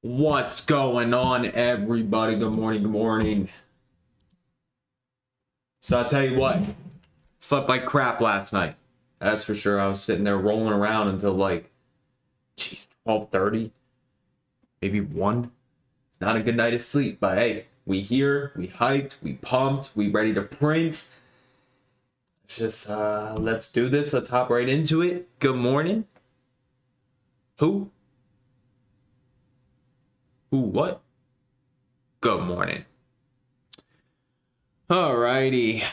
What's going on, everybody? Good morning, good morning. So I'll tell you what, slept like crap last night. That's for sure. I was sitting there rolling around until like, 12:30, maybe 1. It's not a good night of sleep, but hey, we here, we hyped, we pumped, we ready to print. Just, let's do this. Let's hop right into it. Good morning. Who? What? Good morning. Alrighty.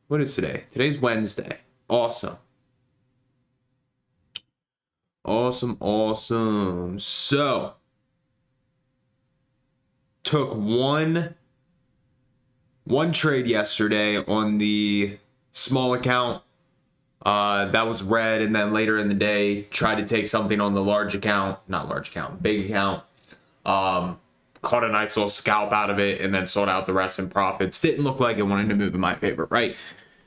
What is today? Today's Wednesday. Awesome. Awesome. So, took one trade yesterday on the small account. That was red, and then later in the day, tried to take something on the big account. Caught a nice little scalp out of it and then sold out the rest in profits. Didn't look like it wanted to move in my favor, right?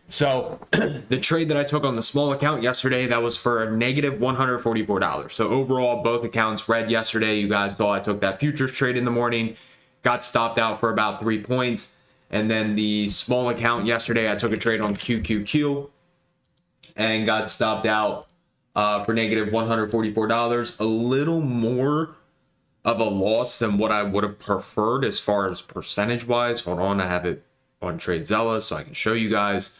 So the trade that I took on the small account yesterday, that was for a negative $144. So overall, both accounts red yesterday. You guys saw I took that futures trade in the morning, got stopped out for about 3 points. And then the small account yesterday, I took a trade on QQQ and got stopped out for negative $144. A little more of a loss than what I would have preferred as far as percentage wise. Hold on, I have it on TradeZella so I can show you guys.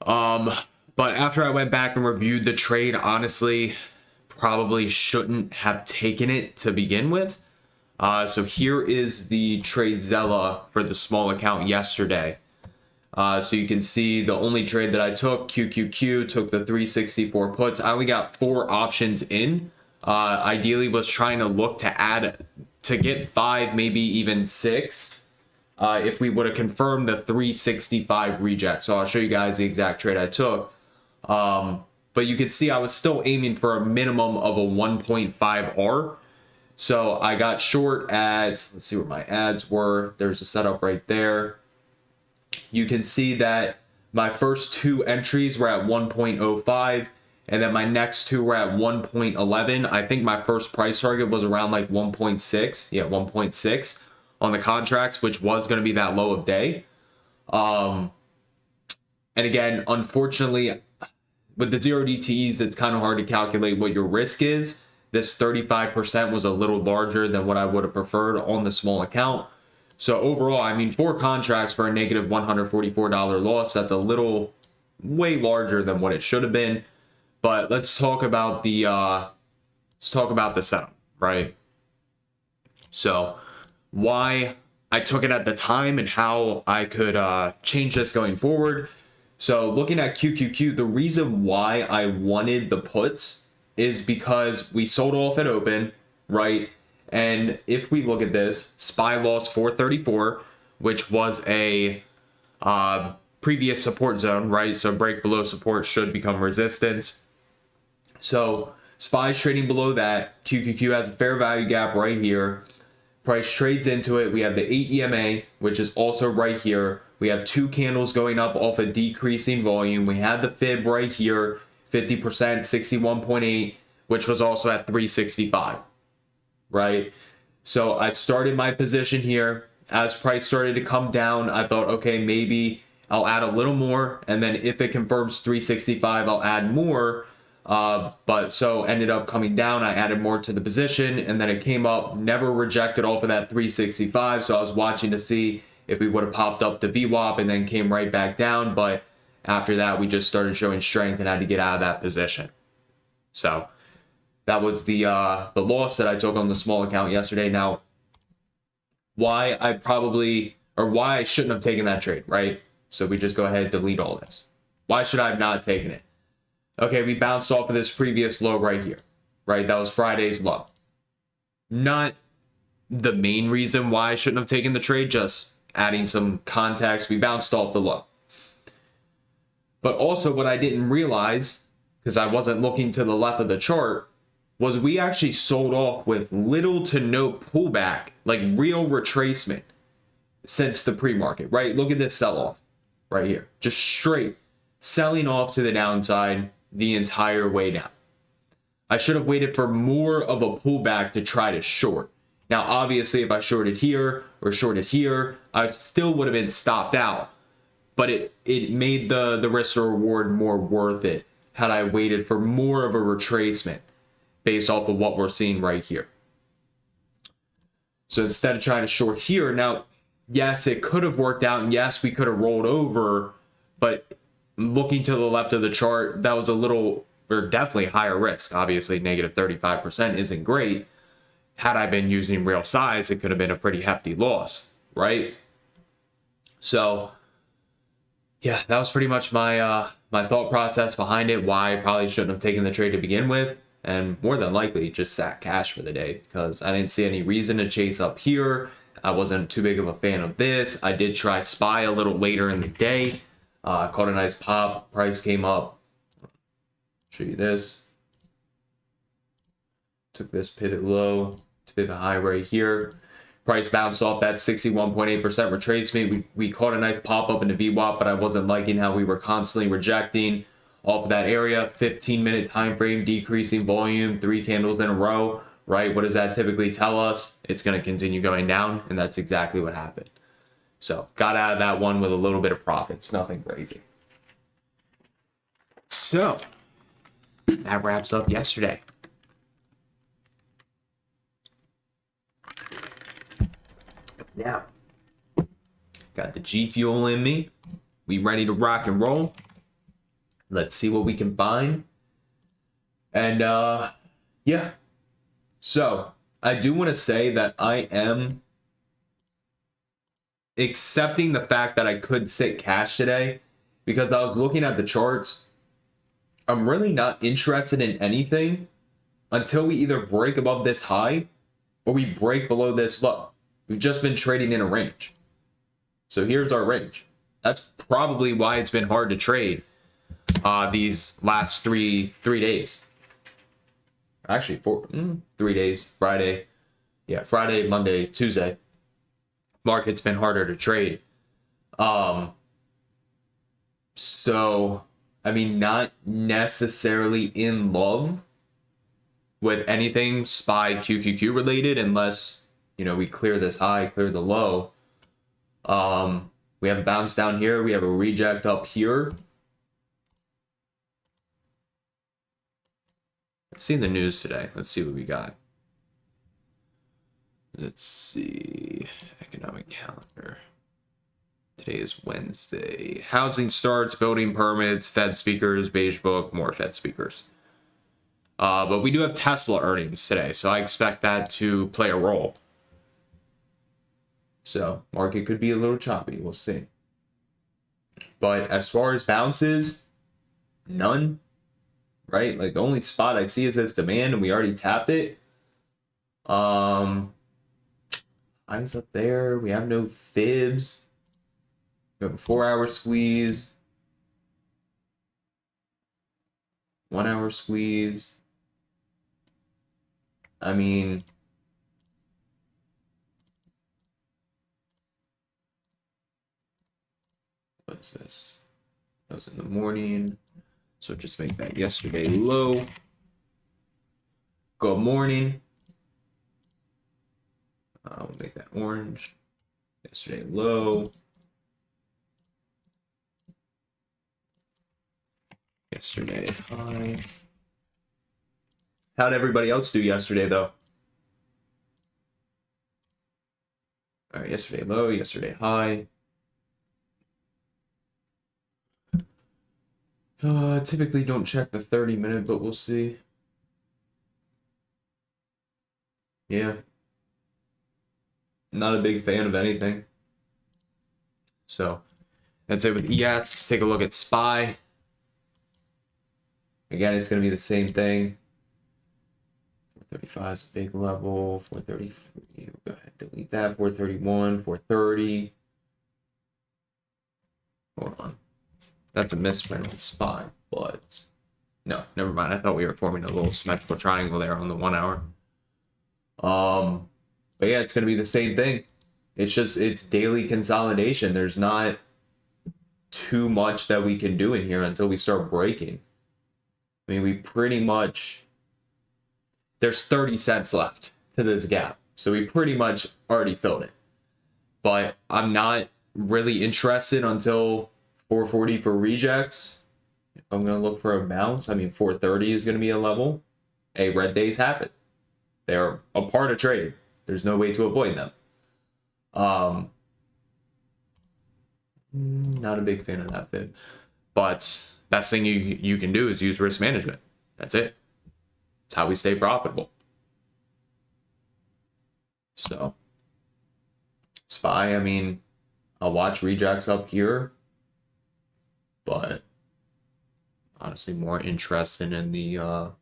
But after I went back and reviewed the trade, honestly, probably shouldn't have taken it to begin with. So here is the TradeZella for the small account yesterday. So you can see the only trade that I took, QQQ, took the 364 puts. I only got 4 options in. Ideally was trying to look to get 5, maybe even 6, if we would have confirmed the 365 reject. So I'll show you guys the exact trade I took. But you can see I was still aiming for a minimum of a 1.5 R. So I got short at, let's see where my ads were. There's a setup right there. You can see that my first 2 entries were at 1.05. And then my next 2 were at 1.11. I think my first price target was around like 1.6. Yeah, 1.6 on the contracts, which was going to be that low of day. And again, unfortunately, with the 0 DTEs, it's kind of hard to calculate what your risk is. This 35% was a little larger than what I would have preferred on the small account. So overall, I mean, 4 contracts for a negative $144 loss, that's a little way larger than what it should have been. But let's talk about the setup, right? So why I took it at the time and how I could change this going forward. So looking at QQQ, the reason why I wanted the puts is because we sold off at open, right? And if we look at this, SPY lost 434, which was a previous support zone, right? So break below support should become resistance. So SPY's trading below that. QQQ has a fair value gap right here. Price trades into it. We have the 8 EMA, which is also right here. We have 2 candles going up off a decreasing volume. We had the fib right here, 50%, 61.8, which was also at 365, right? So I started my position here. As price started to come down, I thought, okay, maybe I'll add a little more. And then if it confirms 365, I'll add more. But so ended up coming down. I added more to the position and then it came up, never rejected off of that 365. So I was watching to see if we would have popped up to VWAP and then came right back down. But after that, we just started showing strength and had to get out of that position. So that was the loss that I took on the small account yesterday. Now, why I shouldn't have taken that trade, right? So we just go ahead and delete all this. Why should I have not taken it? Okay, we bounced off of this previous low right here, right? That was Friday's low. Not the main reason why I shouldn't have taken the trade, just adding some context. We bounced off the low. But also what I didn't realize, because I wasn't looking to the left of the chart, was we actually sold off with little to no pullback, like real retracement since the pre-market, right? Look at this sell-off right here. Just straight selling off to the downside the entire way down. I should have waited for more of a pullback to try to short. Now, obviously, if I shorted here or shorted here, I still would have been stopped out. But it made the risk or reward more worth it had I waited for more of a retracement based off of what we're seeing right here. So instead of trying to short here, now, yes, it could have worked out, and yes, we could have rolled over, but looking to the left of the chart, that was a little, or definitely higher risk. Obviously, negative 35% isn't great. Had I been using real size, it could have been a pretty hefty loss, right? So, yeah, that was pretty much my my thought process behind it, why I probably shouldn't have taken the trade to begin with, and more than likely just sat cash for the day because I didn't see any reason to chase up here. I wasn't too big of a fan of this. I did try SPY a little later in the day. Caught a nice pop. Price came up. Show you this. Took this pivot low to pivot high right here. Price bounced off that 61.8% retracement. We caught a nice pop up in the VWAP, but I wasn't liking how we were constantly rejecting off of that area. 15-minute time frame, decreasing volume, 3 candles in a row, right? What does that typically tell us? It's going to continue going down, and that's exactly what happened. So got out of that one with a little bit of profits, nothing crazy. So that wraps up yesterday. Now, got the G Fuel in me. We ready to rock and roll. Let's see what we can find. And yeah. So I do want to say that I am accepting the fact that I could sit cash today because I was looking at the charts. I'm really not interested in anything until we either break above this high or we break below this low. We've just been trading in a range. So here's our range. That's probably why it's been hard to trade these last three days. Actually, 3 days. Friday. Yeah, Friday, Monday, Tuesday. Market's been harder to trade. So, I mean, not necessarily in love with anything SPY QQQ related unless, you know, we clear this high, clear the low. We have a bounce down here. We have a reject up here. Let's see the news today. Let's see what we got. Let's see. Economic calendar. Today is Wednesday. Housing starts, building permits, Fed speakers, beige book, more Fed speakers. But we do have Tesla earnings today, so I expect that to play a role. So, market could be a little choppy. We'll see. But as far as bounces, none. Right? Like, the only spot I see is this demand, and we already tapped it. Eyes up there. We have no fibs. We have a 4-hour squeeze. 1-hour squeeze. I mean, what is this? That was in the morning. So just make that yesterday low. Good morning. We'll make that orange. Yesterday low. Yesterday high. How'd everybody else do yesterday, though? All right, yesterday low, yesterday high. Typically don't check the 30-minute, but we'll see. Yeah. Not a big fan of anything. So, that's it with ES. Let's take a look at SPY. Again, it's going to be the same thing. 435 is a big level. 433, go ahead, delete that. 431, 430. Hold on. That's a misprint on SPY, but no, never mind. I thought we were forming a little symmetrical triangle there on the 1 hour. But yeah, it's going to be the same thing. It's daily consolidation. There's not too much that we can do in here until we start breaking. I mean, we pretty much there's 30 cents left to this gap. So we pretty much already filled it. But I'm not really interested until 440 for rejects. If I'm going to look for a bounce, I mean, 430 is going to be a level. Hey, red days happen. They're a part of trading. There's no way to avoid them. Not a big fan of that bid. But best thing you can do is use risk management. That's it. It's how we stay profitable. So, SPY, I mean, I'll watch rejects up here, but honestly more interested in the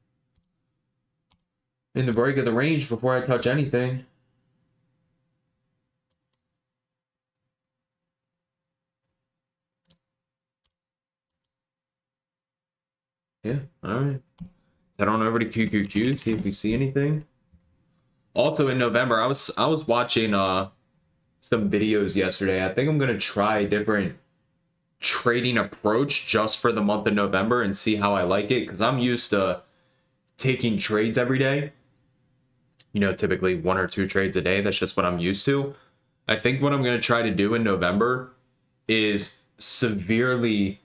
break of the range before I touch anything. Yeah, all right. Head on over to QQQ, see if we see anything. Also in November, I was watching some videos yesterday. I think I'm gonna try a different trading approach just for the month of November and see how I like it, because I'm used to taking trades every day. You know, typically 1 or 2 trades a day. That's just what I'm used to. I think what I'm gonna try to do in November is severely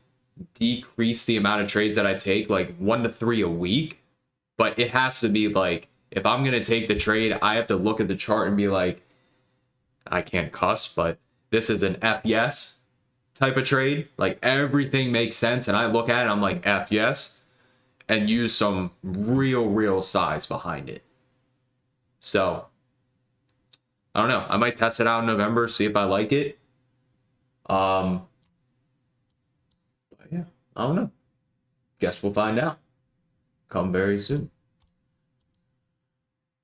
decrease the amount of trades that I take, like 1 to 3 a week. But it has to be like, if I'm going to take the trade, I have to look at the chart and be like, I can't cuss, but this is an F yes type of trade. Like everything makes sense. And I look at it, I'm like, F yes, and use some real size behind it. So I don't know. I might test it out in November, see if I like it. But yeah, I don't know. Guess we'll find out. Come very soon.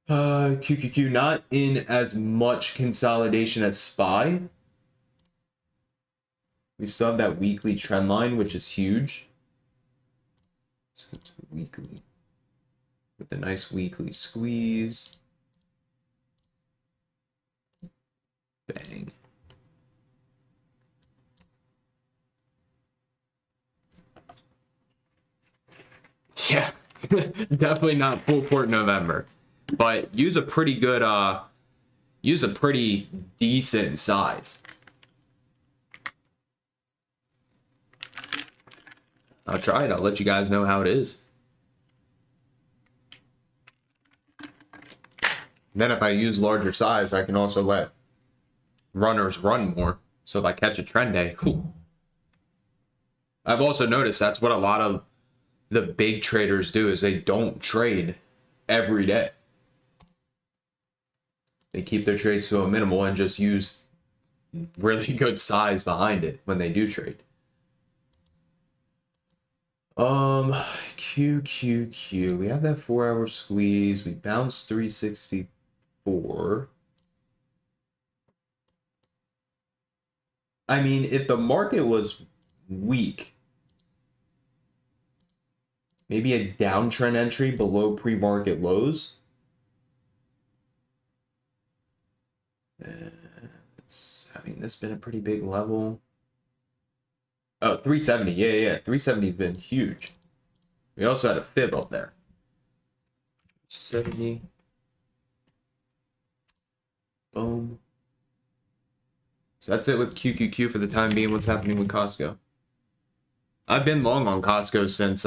QQQ not in as much consolidation as SPY. We still have that weekly trend line, which is huge. Let's go to weekly with a nice weekly squeeze. Bang. Yeah, definitely not full court November, but use a pretty good, use a pretty decent size. I'll try it. I'll let you guys know how it is. Then if I use larger size, I can also let runners run more. So if I catch a trend day, whew. I've also noticed that's what a lot of the big traders do, is they don't trade every day. They keep their trades to a minimal and just use really good size behind it when they do trade. QQQ, we have that 4-hour squeeze. We bounced 364. I mean, if the market was weak, maybe a downtrend entry below pre-market lows. I mean, this has been a pretty big level. Oh, 370. Yeah. 370 has been huge. We also had a fib up there. 70. Boom. So that's it with QQQ for the time being. What's happening with Costco? I've been long on Costco since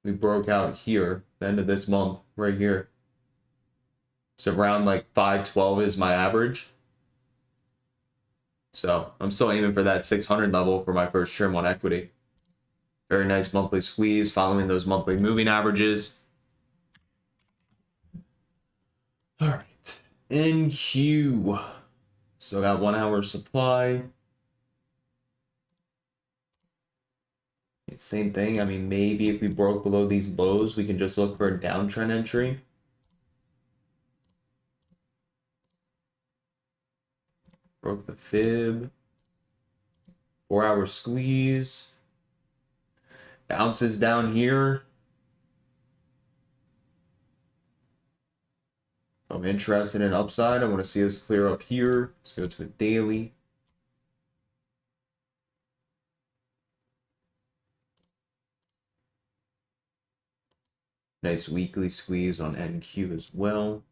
we broke out here, the end of this month, right here. So around like 512 is my average. So I'm still aiming for that 600 level for my first trim on equity. Very nice monthly squeeze following those monthly moving averages. All right, NQ. Still got 1 hour supply. Same thing. I mean, maybe if we broke below these lows, we can just look for a downtrend entry. Broke the fib. 4-hour squeeze. Bounces down here. I'm interested in upside. I want to see us clear up here. Let's go to a daily. Nice weekly squeeze on NQ as well.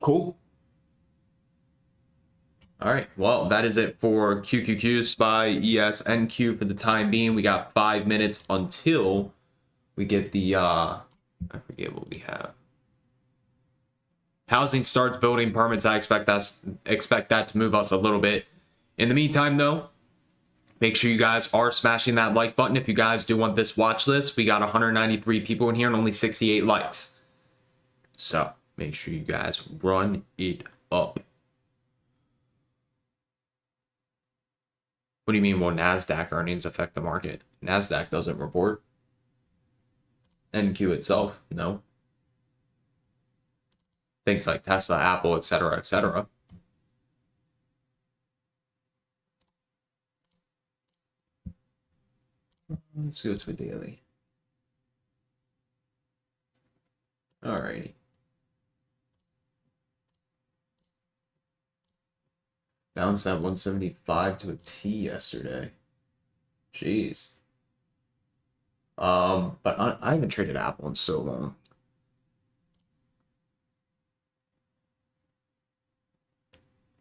Cool. All right, well, that is it for QQQ, SPY, ES, NQ for the time being. We got 5 minutes until we get the, I forget what we have. Housing starts building permits. I expect that to move us a little bit. In the meantime, though, make sure you guys are smashing that like button. If you guys do want this watch list, we got 193 people in here and only 68 likes. So make sure you guys run it up. What do you mean, will NASDAQ earnings affect the market? NASDAQ doesn't report. NQ itself, no. Things like Tesla, Apple, etc., etc. Let's go to a daily. Alrighty. Bounced at 175 to a T yesterday. Jeez. But I haven't traded Apple in so long.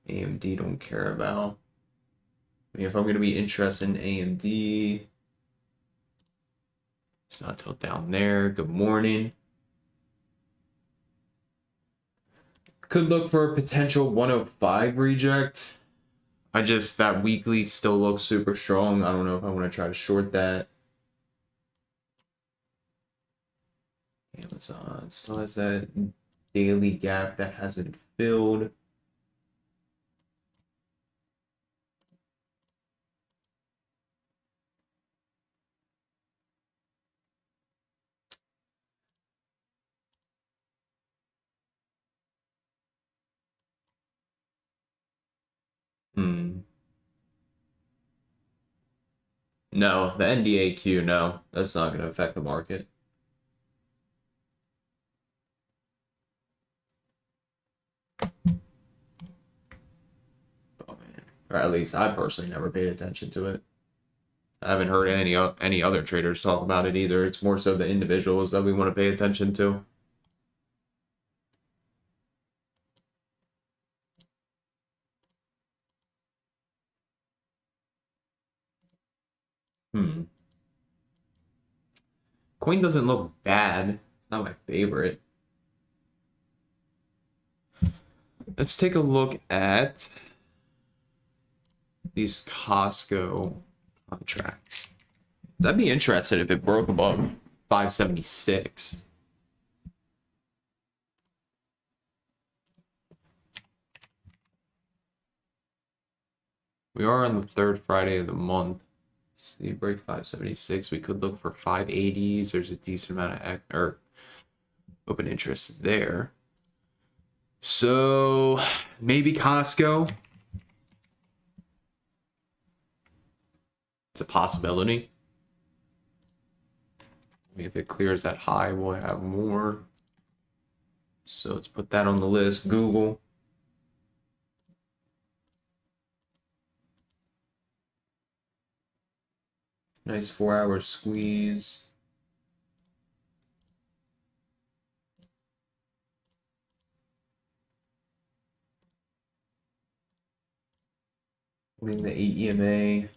AMD don't care about. I mean, if I'm going to be interested in AMD, it's not till down there. Good morning. Could look for a potential 105 reject. That weekly still looks super strong. I don't know if I want to try to short that. Amazon still has that daily gap that hasn't filled. No, the NDAQ, no. That's not going to affect the market. Oh, man. Or at least I personally never paid attention to it. I haven't heard any other traders talk about it either. It's more so the individuals that we want to pay attention to. Coin doesn't look bad. It's not my favorite. Let's take a look at these Costco contracts. I'd be interested if it broke above 576. We are on the third Friday of the month. See, break 576. We could look for 580s. There's a decent amount of open interest there. So maybe Costco. It's a possibility. If it clears that high, we'll have more. So let's put that on the list. Google. Nice 4-hour squeeze. Winning the 8 EMA.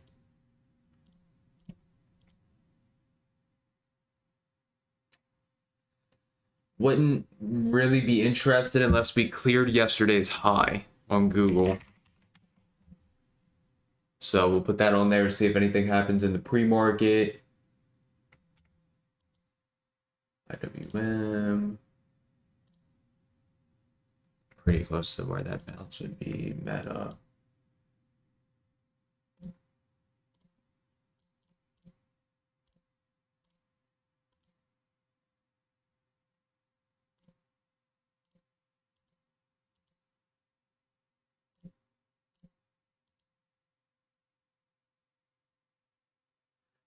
Wouldn't really be interested unless we cleared yesterday's high on Google. So we'll put that on there, see if anything happens in the pre-market. IWM. Pretty close to where that bounce would be. Meta.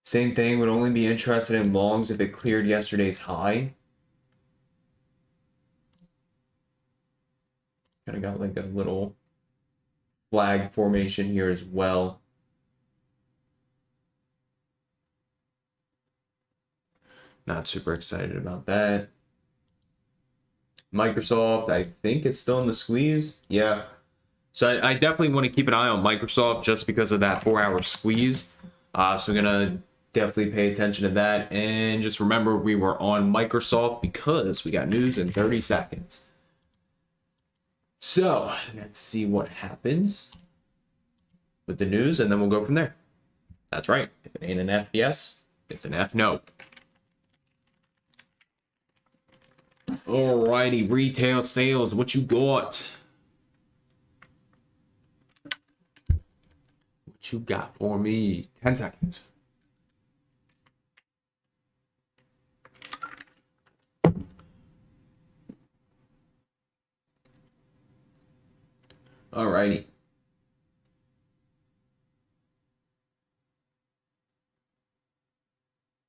Same thing, would only be interested in longs if it cleared yesterday's high. Kind of got like a little flag formation here as well. Not super excited about that. Microsoft, I think it's still in the squeeze. Yeah. So I definitely want to keep an eye on Microsoft just because of that 4-hour squeeze. So we're going to definitely pay attention to that. And just remember, we were on Microsoft because we got news in 30 seconds. So let's see what happens with the news, and then we'll go from there. That's right. If it ain't an F yes, it's an F no. Alrighty, retail sales. What you got? What you got for me? 10 seconds. Alrighty.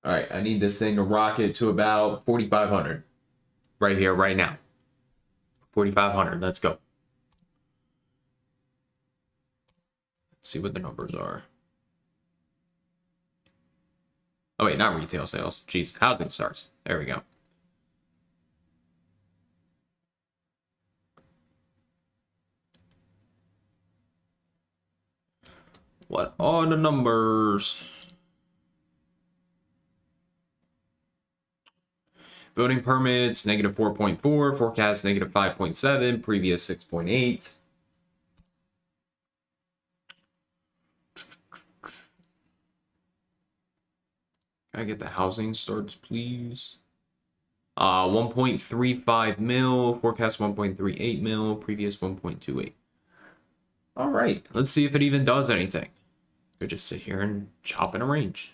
All right, I need this thing to rocket to about 4,500 right here, right now. 4,500, let's go. Let's see what the numbers are. Oh wait, not retail sales. Jeez, housing starts. There we go. What are the numbers? Building permits, negative 4.4, forecast negative 5.7, previous 6.8. Can I get the housing starts, please? 1.35 mil, forecast 1.38 mil, previous 1.28. All right, let's see if it even does anything. Could just sit here and chop in a range.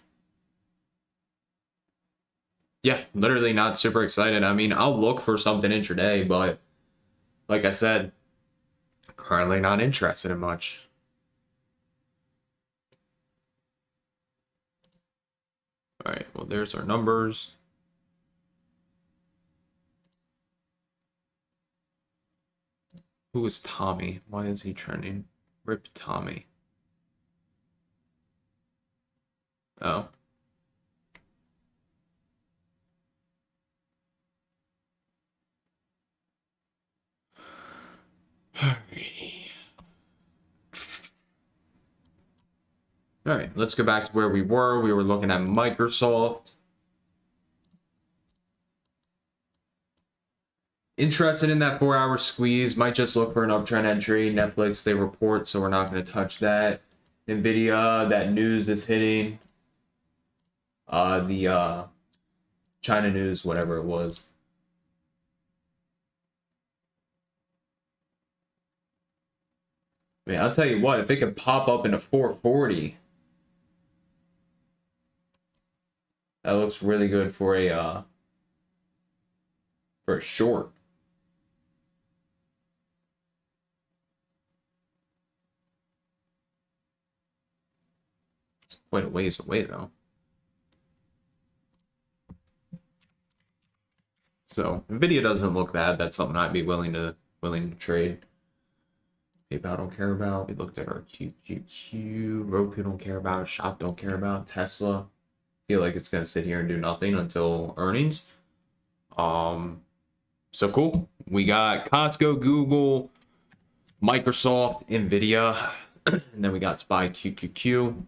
Yeah, literally not super excited. I mean, I'll look for something intraday, but like I said, currently not interested in much. All right, well, there's our numbers. Who is Tommy? Why is he trending? Rip Tommy. Oh. Alrighty. All right, let's go back to where we were. We were looking at Microsoft. Interested in that 4-hour squeeze. Might just look for an uptrend entry. Netflix, they report, so we're not going to touch that. NVDA, that news is hitting. The China news, whatever it was. I mean, I'll tell you what, if it could pop up into 440, that looks really good for a short. It's quite a ways away though. So NVIDIA doesn't look bad. That's something I'd be willing to trade. PayPal don't care about. We looked at our QQQ. Roku don't care about. Shop don't care about. Tesla. Feel like it's gonna sit here and do nothing until earnings. So cool. We got Costco, Google, Microsoft, NVIDIA, and then we got SPY QQQ.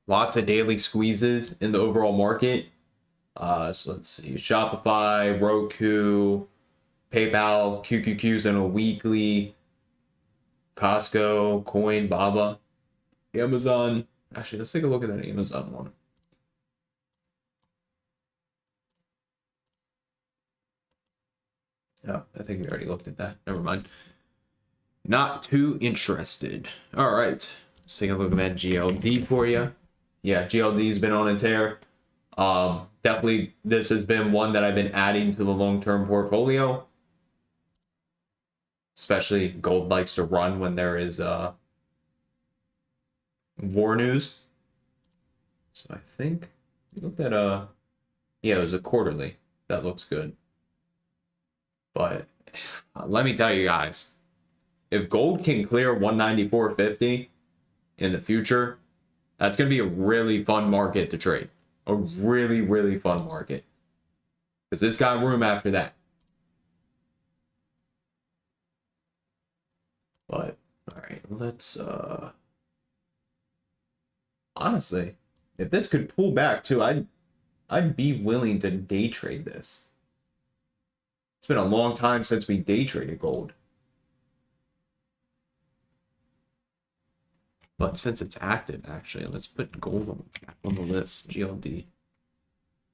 Lots of daily squeezes in the overall market. So let's see, Shopify, Roku, PayPal, QQQs in a weekly, Costco, Coin, Baba, Amazon. Actually, let's take a look at that Amazon one. Oh, I think we already looked at that. Never mind. Not too interested. All right, let's take a look at that GLD for you. Yeah, GLD's been on a tear. Definitely, this has been one that I've been adding to the long-term portfolio. Especially gold likes to run when there is war news. So I think we looked at yeah, it was a quarterly. That looks good. But let me tell you guys, if gold can clear 194.50 in the future, that's going to be a really fun market to trade. a really, really fun market. Because it's got room after that. But, alright, let's, honestly, if this could pull back too, I'd be willing to day trade this. It's been a long time since we day traded gold. But since it's active, actually, let's put gold back on the list, GLD.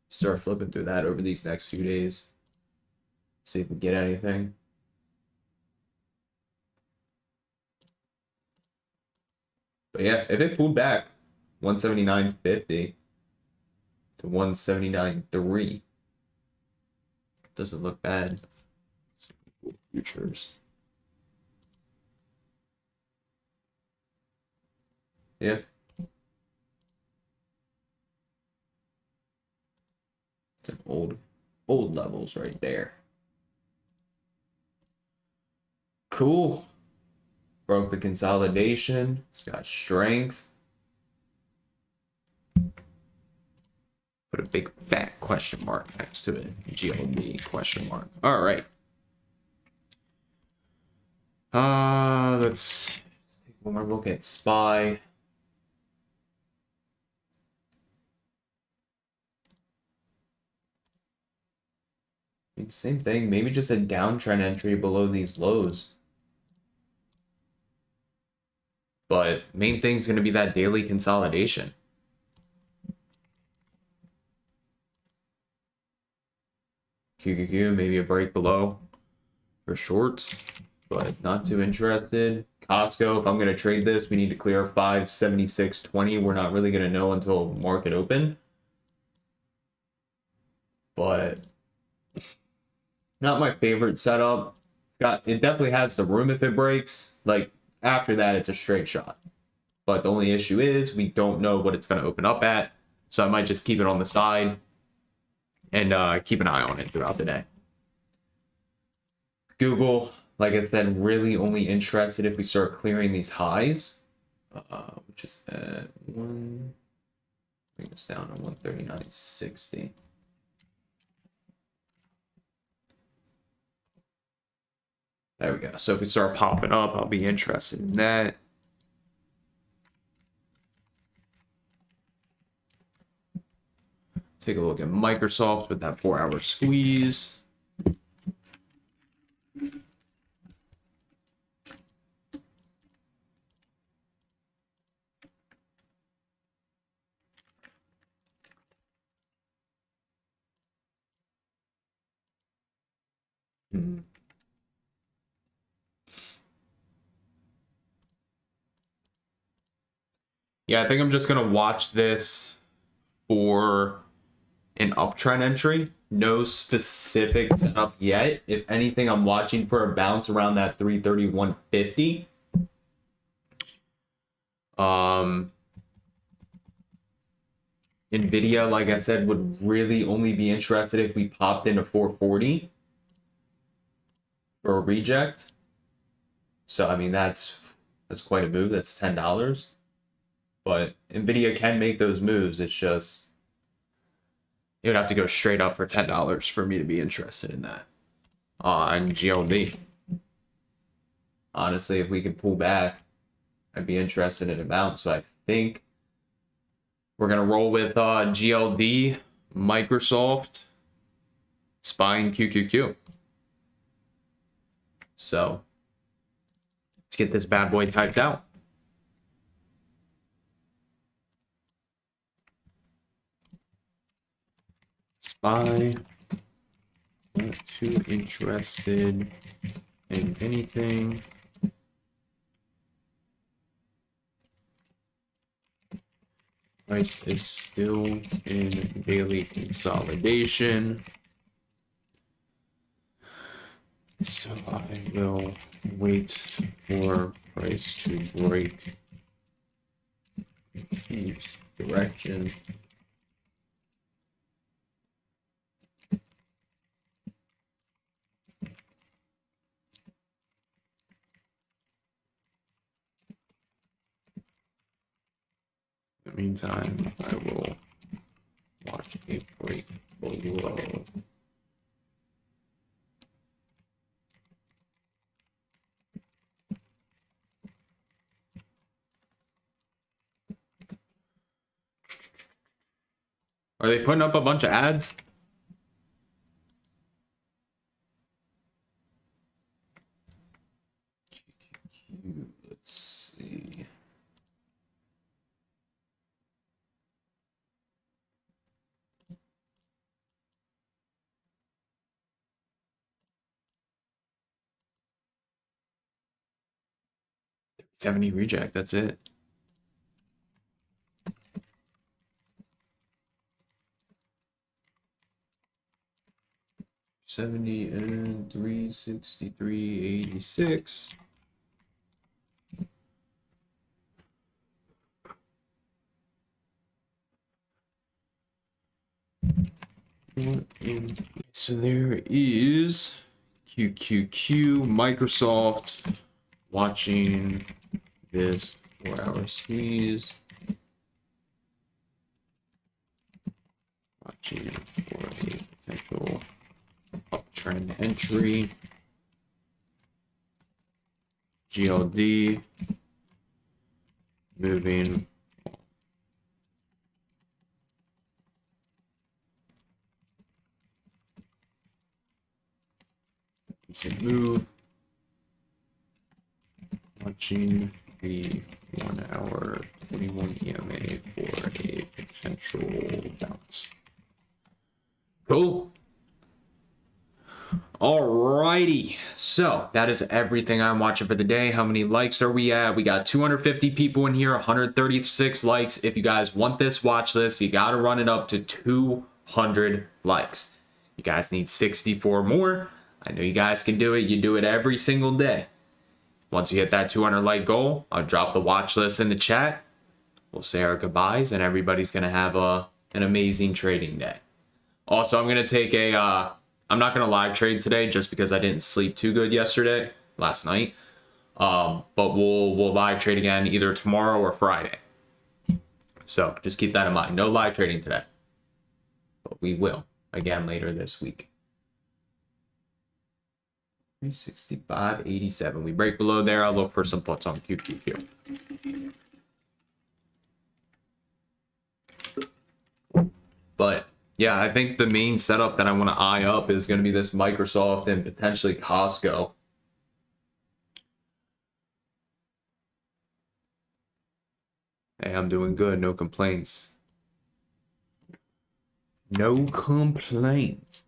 Start flipping through that over these next few days. See if we get anything. But yeah, if it pulled back 179.50 to 179.3, doesn't look bad. Futures. Yeah. It's an old levels right there. Cool. Broke the consolidation. It's got strength. Put a big fat question mark next to it. GLD question mark. All right. Let's take one more look at SPY. Same thing, maybe just a downtrend entry below these lows. But main thing is going to be that daily consolidation. QQQ, maybe a break below for shorts, but not too interested. Costco, if I'm going to trade this, we need to clear 576.20. We're not really going to know until market open. But not my favorite setup. It definitely has the room if it breaks. Like after that, it's a straight shot. But the only issue is we don't know what it's going to open up at. So I might just keep it on the side and keep an eye on it throughout the day. Google, like I said, really only interested if we start clearing these highs, which is at bring this down to 139.60. There we go. So if we start popping up, I'll be interested in that. Take a look at Microsoft with that 4-hour squeeze. Yeah, I think I'm just going to watch this for an uptrend entry. No specific setup yet. If anything, I'm watching for a bounce around that 331.50. NVIDIA, like I said, would really only be interested if we popped into 440 for a reject. So, I mean, that's quite a move. That's $10. But NVIDIA can make those moves. It's just, it would have to go straight up for $10 for me to be interested in that. On GLD. Honestly, if we could pull back, I'd be interested in a bounce. So I think we're going to roll with GLD, Microsoft, SPY, and QQQ. So let's get this bad boy typed out. SPY, not too interested in anything. Price is still in daily consolidation. So I will wait for price to break direction. In the meantime, I will low. Are they putting up a bunch of ads? Let's see. $70 reject, that's it. $70 and $363.86. So there is QQQ, Microsoft, watching this 4-hour squeeze. Watching for a potential uptrend entry. GLD moving. Decent move. Watching the 1 hour 21 EMA for a potential bounce. Cool. Alrighty, so that is everything I'm watching for the day. How many likes are we at? We got 250 people in here, 136 likes. If you guys want this watch list, you got to run it up to 200 likes. You guys need 64 more. I know you guys can do it. You do it every single day. Once you hit that 200 like goal, I'll drop the watch list in the chat. We'll say our goodbyes, and everybody's going to have an amazing trading day. Also, I'm going to take I'm not going to live trade today just because I didn't sleep too good last night. But we'll live trade again either tomorrow or Friday. So just keep that in mind. No live trading today. But we will again later this week. 365.87. We break below there. I'll look for some puts on QQQ. But yeah, I think the main setup that I want to eye up is going to be this Microsoft and potentially Costco. Hey, I'm doing good. No complaints. No complaints.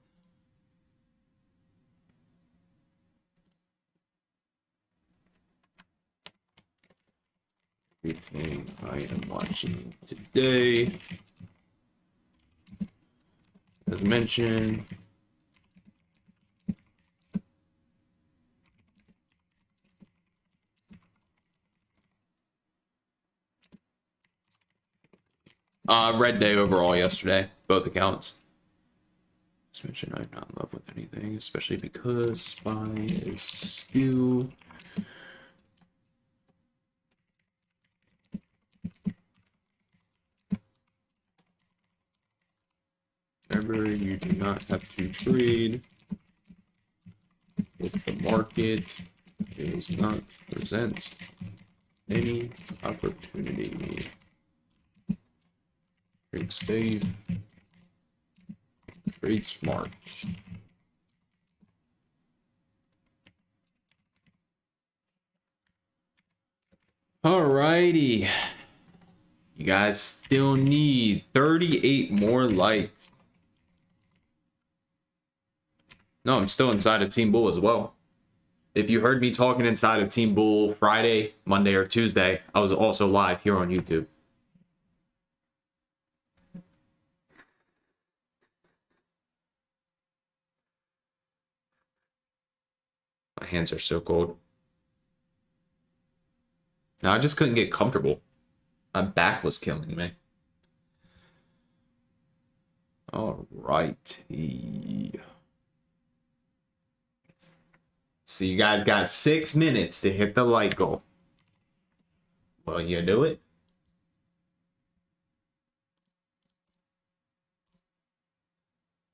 Everything I am watching today, as mentioned, red day overall yesterday, both accounts. As mentioned, I'm not in love with anything, especially because SPY is still remember, you do not have to trade if the market does not present any opportunity. Trade safe, trade smart. Alrighty. You guys still need 38 more likes. No, I'm still inside of Team Bull as well. If you heard me talking inside of Team Bull Friday, Monday, or Tuesday, I was also live here on YouTube. My hands are so cold. Now I just couldn't get comfortable. My back was killing me. All righty. So you guys got 6 minutes to hit the like goal. Will you do it?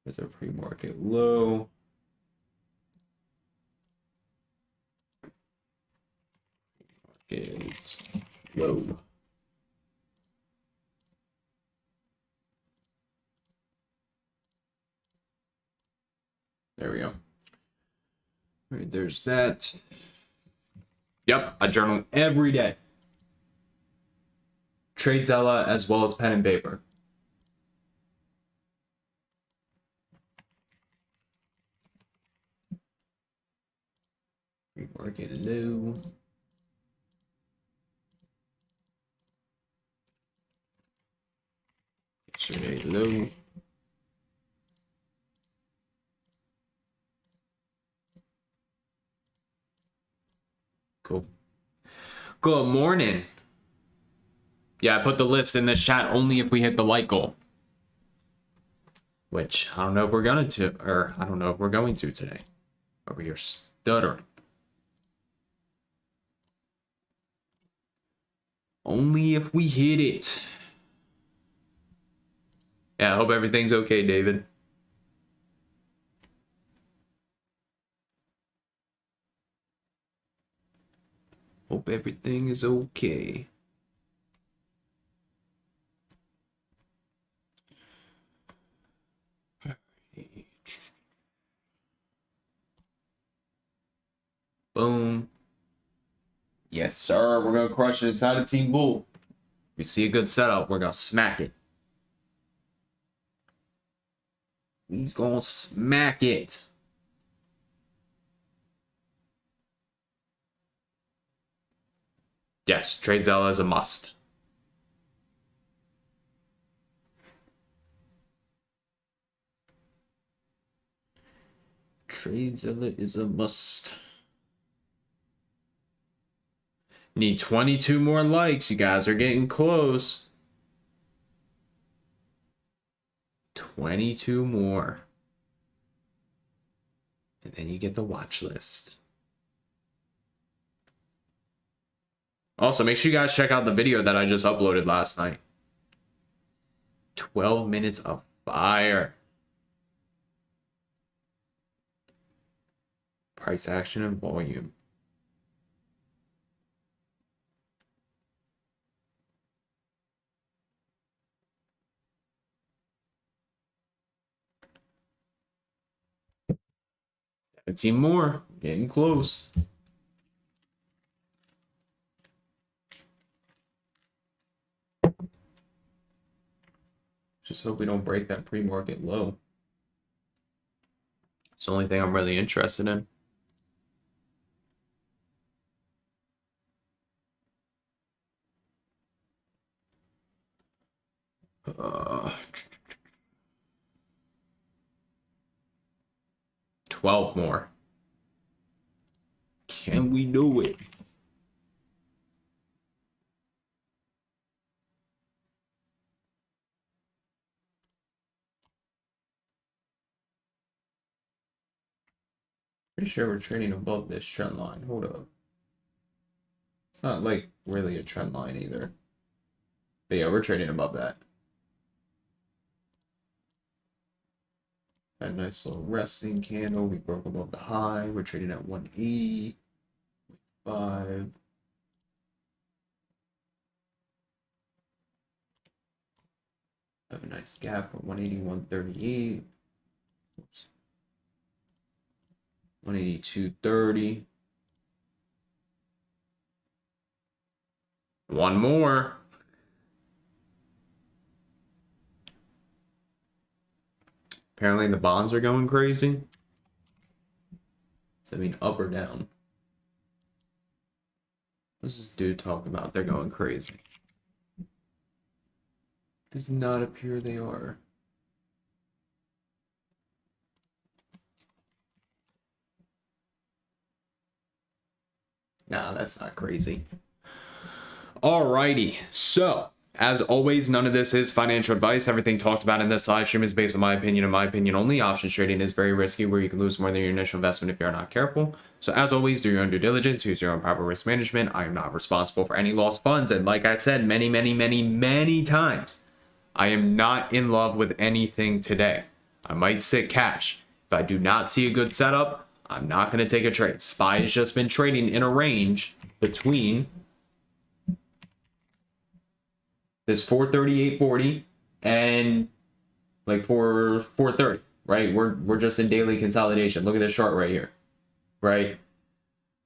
There's our pre-market low. Market low. There we go. All right, there's that. Yep, I journal every day. TradeZella as well as pen and paper. Pre-market low. Yesterday low. Cool. Good morning. Yeah, I put the list in the chat only if we hit the like goal. Which I don't know if we're going to, or I don't know if we're going to today. Over here stuttering. Only if we hit it. Yeah, I hope everything's okay, David. Hope everything is okay. Boom. Yes, sir. We're going to crush it inside of Team Bull. We see a good setup. We're going to smack it. We're going to smack it. Yes, TradeZella is a must. TradeZella is a must. Need 22 more likes. You guys are getting close. 22 more. And then you get the watch list. Also, make sure you guys check out the video that I just uploaded last night. 12 minutes of fire. Price action and volume. A team more. Getting close. Just hope we don't break that pre-market low. It's the only thing I'm really interested in. Uh, 12 more. Can we do it? Pretty sure we're trading above this trend line. Hold up. It's not like really a trend line either. But yeah, we're trading above that. Had a nice little resting candle. We broke above the high. We're trading at 180.5. Have a nice gap from 180, 138. Oops. 182.30. One more. Apparently the bonds are going crazy. Does that mean up or down? What's this dude talking about? They're going crazy. Does not appear they are. Nah, that's not crazy. Alrighty, so as always, none of this is financial advice. Everything talked about in this live stream is based on my opinion and my opinion only. Options trading is very risky, where you can lose more than your initial investment if you're not careful. So as always, do your own due diligence, use your own proper risk management. I am not responsible for any lost funds. And like I said many times, I am not in love with anything today. I might sit cash. If I do not see a good setup, I'm not going to take a trade. SPY has just been trading in a range between this 438.40 and like 430, right? We're just in daily consolidation. Look at this chart right here, right?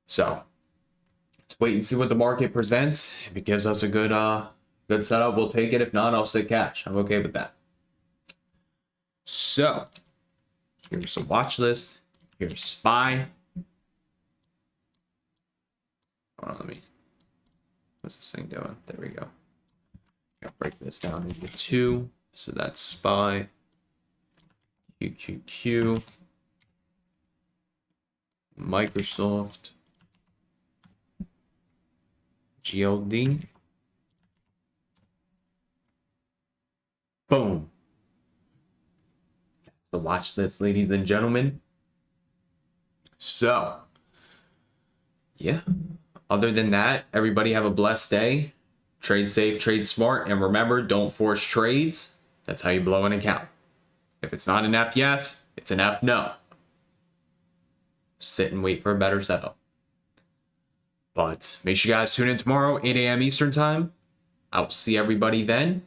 So let's wait and see what the market presents. If it gives us a good setup, we'll take it. If not, I'll sit cash. I'm okay with that. So here's a watch list. Here's SPY. Hold on, what's this thing doing? There we go. I'll break this down into two. So that's SPY, QQQ, Microsoft, GLD. Boom. That's the watch list, ladies and gentlemen. So, yeah. Other than that, everybody have a blessed day. Trade safe, trade smart, and remember, don't force trades. That's how you blow an account. If it's not an F yes, it's an F no. Sit and wait for a better setup. But make sure you guys tune in tomorrow, 8 a.m. Eastern time. I'll see everybody then.